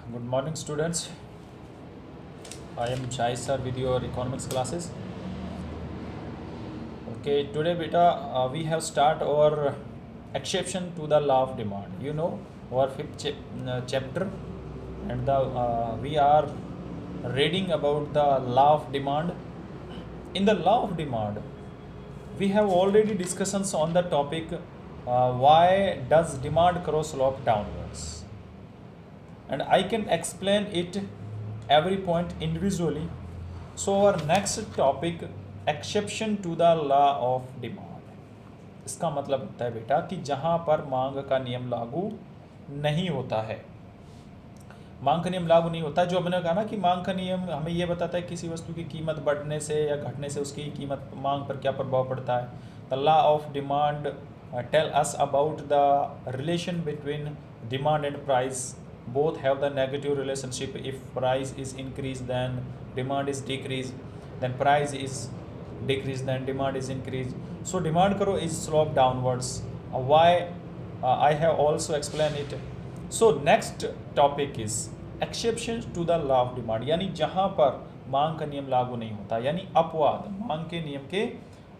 Good morning, students. I am Chai sir with your economics classes. Okay, today, beta, we have start our exception to the law of demand. You know, our fifth chapter, and the we are reading about the law of demand. In the law of demand, we have already discussions on the topic. Why does demand cross slope downwards? And I can explain it every point individually. So our next topic, exception to the law of demand. इसका मतलब होता है बेटा कि जहाँ पर मांग का नियम लागू नहीं होता है, मांग का नियम लागू नहीं होता है। जो हमने कहा ना कि मांग का नियम हमें ये बताता है किसी वस्तु की कीमत बढ़ने से या घटने से उसकी कीमत मांग पर क्या प्रभाव पड़ता है। The law of demand tell us about the relation between demand and price. Both have the negative relationship. If price is increased, then demand is decreased, then price is decreased, then demand is increased. So demand curve is slope downwards. Why I have also explained it. So next topic is exceptions to the law of demand. यानी जहाँ पर मांग का नियम लागू नहीं होता, यानी अपवाद, मांग के नियम के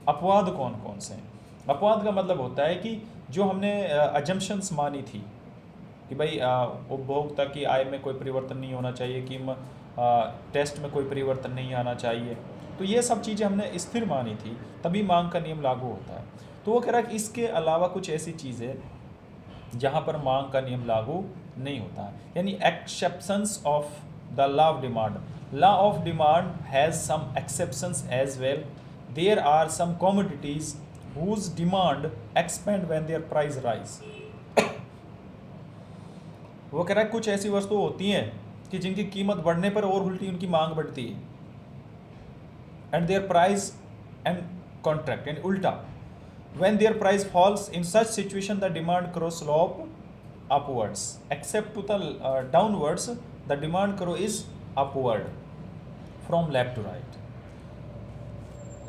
अपवाद कौन कौन से हैं। अपवाद का मतलब होता है कि जो हमने अजम्पशंस मानी थी कि भाई उपभोक्ता की आय में कोई परिवर्तन नहीं होना चाहिए, कि टेस्ट में कोई परिवर्तन नहीं आना चाहिए, तो ये सब चीज़ें हमने स्थिर मानी थी, तभी मांग का नियम लागू होता है। तो वो कह रहा है कि इसके अलावा कुछ ऐसी चीज़ें जहाँ पर मांग का नियम लागू नहीं होता है, यानी exceptions of the law of demand. Law of demand has some exceptions as well. There are some commodities whose demand expand when their price rise. वो कह रहा है कुछ ऐसी वस्तु होती हैं कि जिनकी कीमत बढ़ने पर और उल्टी उनकी मांग बढ़ती है, and their price and contract, यानी उल्टा. When their price falls in such situation the demand curves slope upwards, except to the downwards the demand curve is upward from left to right.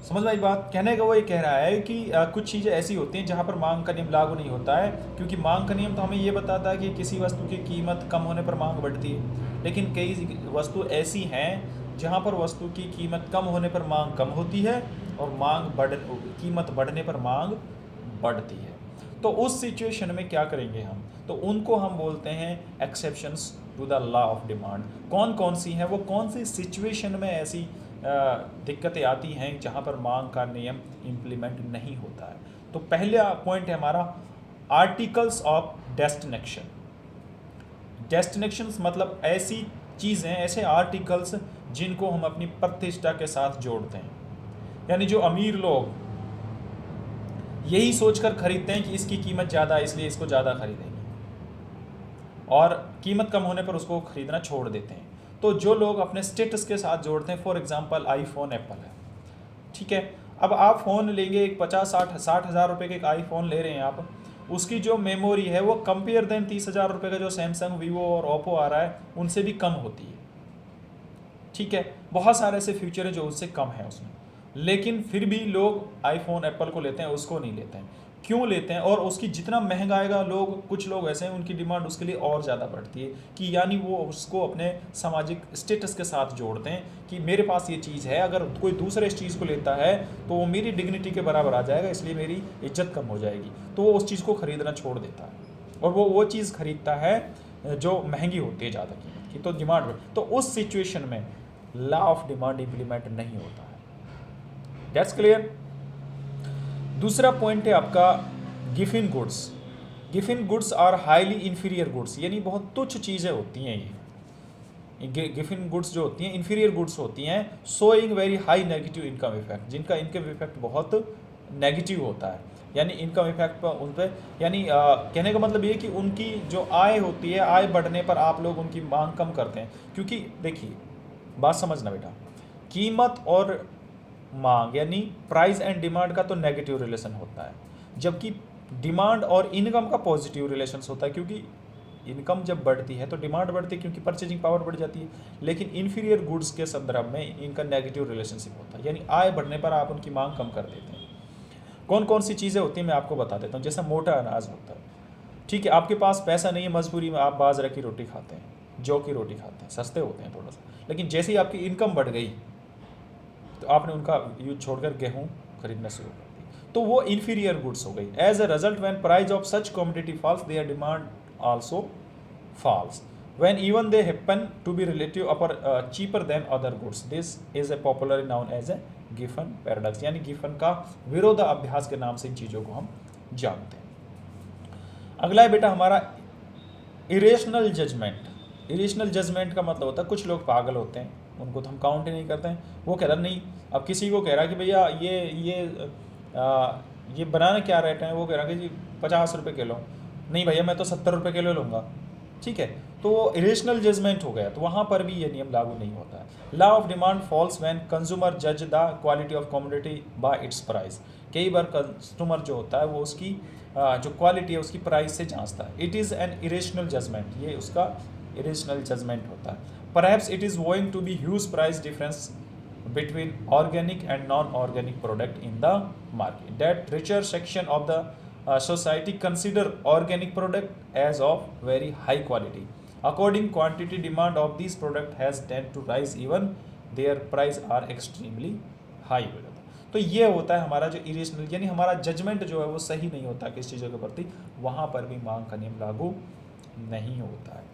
समझ में आई बात? कहने का वो ये कह रहा है कि कुछ चीज़ें ऐसी होती हैं जहाँ पर मांग का नियम लागू नहीं होता है, क्योंकि मांग का नियम तो हमें ये बताता है कि किसी वस्तु की कीमत कम होने पर मांग बढ़ती है, लेकिन कई वस्तु ऐसी हैं जहाँ पर वस्तु की कीमत कम होने पर मांग कम होती है और कीमत बढ़ने पर मांग बढ़ती है. तो उस सिचुएशन में क्या करेंगे हम? तो उनको हम बोलते हैं exceptions to the law of demand. कौन कौन सी हैं, वो कौन सी सिचुएशन में ऐसी दिक्कतें आती हैं जहाँ पर मांग का नियम इम्प्लीमेंट नहीं होता है. तो पहला पॉइंट है हमारा आर्टिकल्स ऑफ डेस्टिनेशन. डेस्टिनेशंस मतलब ऐसी चीज़ें, ऐसे आर्टिकल्स जिनको हम अपनी प्रतिष्ठा के साथ जोड़ते हैं. यानी जो अमीर लोग यही सोचकर खरीदते हैं कि इसकी कीमत ज़्यादा है इसलिए इसको ज़्यादा खरीदेंगे, और कीमत कम होने पर उसको खरीदना छोड़ देते हैं. तो जो लोग अपने स्टेटस के साथ जोड़ते हैं, फॉर एग्जांपल आईफोन एप्पल है, ठीक है, अब आप फ़ोन लेंगे एक 50-60 हज़ार रुपये के एक आईफोन ले रहे हैं आप, उसकी जो मेमोरी है वो कंपेयर देन 30,000 रुपये का जो सैमसंग, वीवो और ओप्पो आ रहा है उनसे भी कम होती है. ठीक है, बहुत सारे ऐसे फीचर हैं जो उससे कम है उसमें, लेकिन फिर भी लोग आईफोन एप्पल को लेते हैं, उसको नहीं लेते हैं. क्यों लेते हैं? और उसकी जितना महंगा आएगा, कुछ लोग ऐसे हैं उनकी डिमांड उसके लिए और ज़्यादा बढ़ती है, कि यानी वो उसको अपने सामाजिक स्टेटस के साथ जोड़ते हैं कि मेरे पास ये चीज़ है, अगर कोई दूसरे इस चीज़ को लेता है तो वो मेरी डिग्निटी के बराबर आ जाएगा, इसलिए मेरी इज्जत कम हो जाएगी, तो वो उस चीज़ को ख़रीदना छोड़ देता है और वो चीज़ खरीदता है जो महंगी होती है ज़्यादा कीमत की. तो डिमांड, तो उस सिचुएशन में लॉ ऑफ डिमांड इम्प्लीमेंट नहीं होता है. That's clear. दूसरा पॉइंट है आपका Giffen goods. Giffen goods are highly inferior goods, यानी बहुत तुच्छ चीज़ें होती हैं ये गिफिन गुड्स जो होती हैं इन्फीरियर गुड्स होती हैं, showing very high negative income effect, जिनका इनकम इफेक्ट बहुत नेगेटिव होता है. यानी इनकम इफेक्ट पर उन पर, यानी कहने का मतलब ये कि उनकी जो आय होती है, आय बढ़ने पर आप लोग उनकी मांग कम करते हैं. क्योंकि देखिए बात समझना बेटा, कीमत और मांग यानी प्राइस एंड डिमांड का तो नेगेटिव रिलेशन होता है, जबकि डिमांड और इनकम का पॉजिटिव रिलेशन होता है, क्योंकि इनकम जब बढ़ती है तो डिमांड बढ़ती है, क्योंकि परचेजिंग पावर बढ़ जाती है. लेकिन इन्फीरियर गुड्स के संदर्भ में इनका नेगेटिव रिलेशनशिप होता है, यानी आय बढ़ने पर आप उनकी मांग कम कर देते हैं. कौन कौन सी चीज़ें होती हैं मैं आपको बता देता हूँ. जैसे मोटा अनाज होता है, ठीक है, आपके पास पैसा नहीं है, मजबूरी में आप बाजरे की रोटी खाते हैं, जौ की रोटी खाते हैं, सस्ते होते हैं थोड़ा सा, लेकिन जैसे ही आपकी इनकम बढ़ गई तो आपने उनका यूज छोड़कर गेहूँ खरीदना शुरू कर दी, तो वो इन्फीरियर गुड्स हो गई। As a result when price of such commodity falls their demand also falls when even they happen to be relative upper cheaper than other goods. This is a popularly known as a Giffen paradox, यानी Giffen का विरोधाभास के नाम से इन चीज़ों को हम जानते हैं। अगला है बेटा हमारा इरेशनल जजमेंट। इरेशनल जजमेंट का मतलब होता है कुछ लोग पागल होते हैं, उनको तो हम काउंट ही नहीं करते हैं। वो कह रहा नहीं, अब किसी को कह रहा कि भैया ये बनाना क्या रेट है, वो कह रहा कि जी 50 रुपये किलो, नहीं भैया मैं तो 70 रुपये किलो लूँगा, ठीक है, तो वो इरेशनल जजमेंट हो गया, तो वहाँ पर भी ये नियम लागू नहीं होता है। Law of demand falls when consumer जज the quality of commodity by its price. कई बार कस्टमर जो होता है वो उसकी जो क्वालिटी है उसकी प्राइस से जांचता है। It is an irrational judgement, ये उसका इरेशनल जजमेंट होता है। Perhaps it is going to be huge price difference between organic and non-organic product in the market. That richer section of the society consider organic product as of very high quality. According quantity demand of these product has tend to rise even their price are extremely high. तो ये होता है हमारा जो irrational, यानी हमारा judgement जो है वो सही नहीं होता किस चीज़ों के प्रति, वहाँ पर भी मांग का नियम लागू नहीं होता है।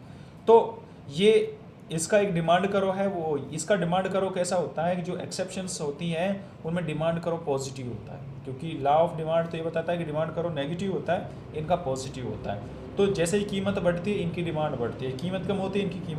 तो ये इसका एक डिमांड करो है, वो इसका डिमांड करो कैसा होता है कि जो एक्सेप्शंस होती हैं उनमें डिमांड करो पॉजिटिव होता है, क्योंकि लॉ ऑफ डिमांड तो ये बताता है कि डिमांड करो नेगेटिव होता है, इनका पॉजिटिव होता है। तो जैसे ही कीमत बढ़ती है इनकी डिमांड बढ़ती है, कीमत कम होती है इनकी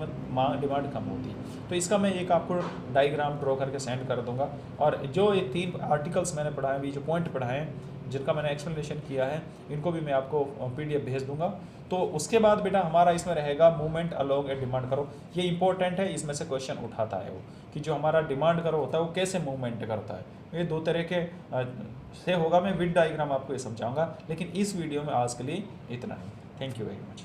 डिमांड कम होती है। तो इसका मैं एक आपको डायग्राम ड्रॉ करके सेंड कर दूंगा, और जो ये 3 आर्टिकल्स मैंने पढ़ाए, अभी जो पॉइंट पढ़ाए हैं जिनका मैंने एक्सप्लेनेशन किया है, इनको भी मैं आपको PDF भेज दूंगा। तो उसके बाद बेटा हमारा इसमें रहेगा मूवमेंट अलोंग ए डिमांड करो। ये इंपॉर्टेंट है, इसमें से क्वेश्चन उठाता है वो कि जो हमारा डिमांड करो होता है वो कैसे मूवमेंट करता है। ये 2 तरह के से होगा, मैं विद डायग्राम आपको ये समझाऊंगा, लेकिन इस वीडियो में आज के लिए इतना ही। Thank you very much.